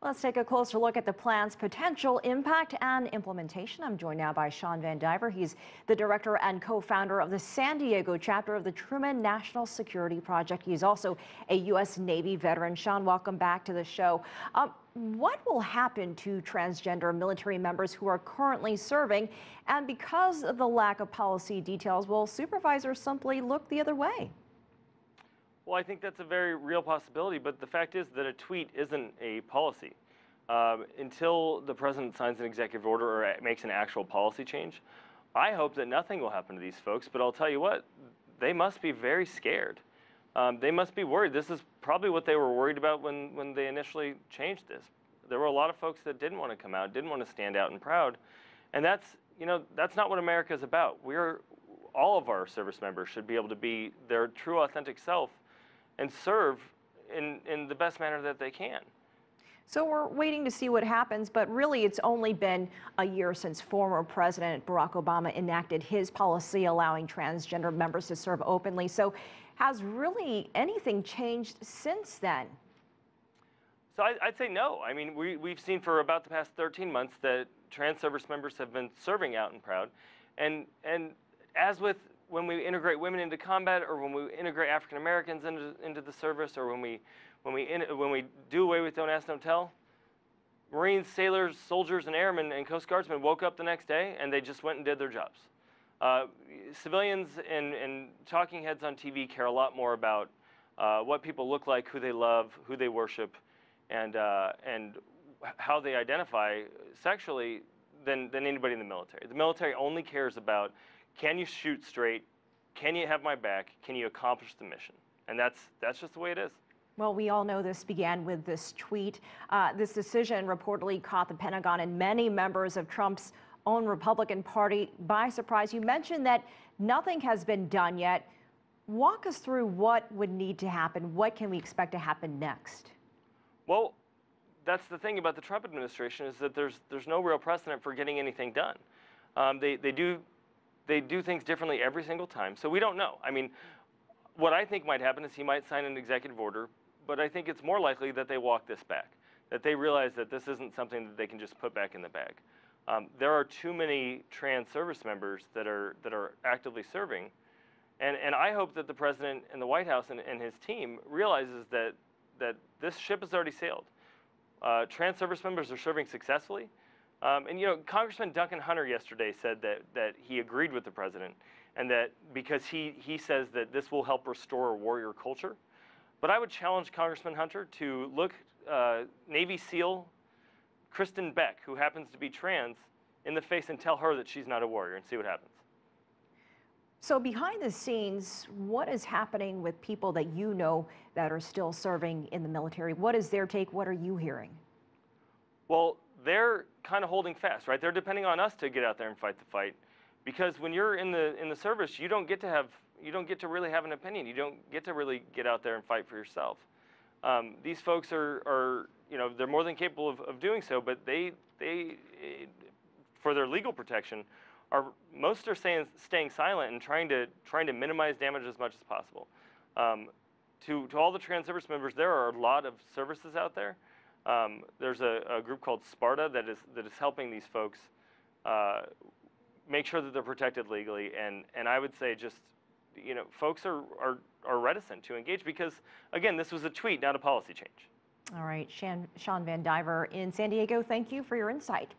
Let's take a closer look at the plan's potential impact and implementation. I'm joined now by Shawn VanDiver. He's the director and co-founder of the San Diego chapter of the Truman National Security Project. He's also a U.S. Navy veteran. Shawn, welcome back to the show. What will happen to transgender military members who are currently serving? And because of the lack of policy details, will supervisors simply look the other way? Well, I think that's a very real possibility, but the fact is that a tweet isn't a policy. Until the president signs an executive order or makes an actual policy change, I hope that nothing will happen to these folks, but I'll tell you what, they must be very scared. They must be worried. This is probably what they were worried about when they initially changed this. There were a lot of folks that didn't want to come out, didn't want to stand out and proud, and that's not what America is about. All of our service members should be able to be their true, authentic self and serve in the best manner that they can. So we're waiting to see what happens, but really it's only been a year since former President Barack Obama enacted his policy allowing transgender members to serve openly. So has really anything changed since then? So I'd say no. I mean, we've seen for about the past 13 months that trans service members have been serving out and proud. And as with when we integrate women into combat, or when we integrate African Americans into the service, or when we do away with Don't Ask, Don't Tell, Marines, sailors, soldiers, and airmen and Coast Guardsmen woke up the next day and they just went and did their jobs. Civilians and talking heads on TV care a lot more about what people look like, who they love, who they worship, and how they identify sexually than anybody in the military. The military only cares about, can you shoot straight? Can you have my back? Can you accomplish the mission? And that's just the way it is. Well, we all know this began with this tweet. This decision reportedly caught the Pentagon and many members of Trump's own Republican Party by surprise. You mentioned that nothing has been done yet. Walk us through what would need to happen. What can we expect to happen next? Well, that's the thing about the Trump administration, is that there's no real precedent for getting anything done. They do things differently every single time, so we don't know. I mean, what I think might happen is he might sign an executive order, but I think it's more likely that they walk this back, that they realize that this isn't something that they can just put back in the bag. There are too many trans service members that are actively serving, and I hope that the president and the White House and his team realizes that this ship has already sailed. Trans service members are serving successfully. And Congressman Duncan Hunter yesterday said that he agreed with the president, and that because he says that this will help restore a warrior culture. But I would challenge Congressman Hunter to look Navy SEAL Kristen Beck, who happens to be trans, in the face and tell her that she's not a warrior, and see what happens. So behind the scenes, what is happening with people that you know that are still serving in the military? What is their take? What are you hearing? Well, they're kind of holding fast, right? They're depending on us to get out there and fight the fight, because when you're in the service, you don't get to really have an opinion. You don't get to really get out there and fight for yourself. These folks are they're more than capable of doing so, but they for their legal protection most are staying silent and trying to minimize damage as much as possible. To all the trans service members, there are a lot of services out there. There's a group called Sparta that is helping these folks make sure that they're protected legally, and I would say just folks are reticent to engage because, again, this was a tweet, not a policy change. All right, Shawn VanDiver in San Diego, thank you for your insight.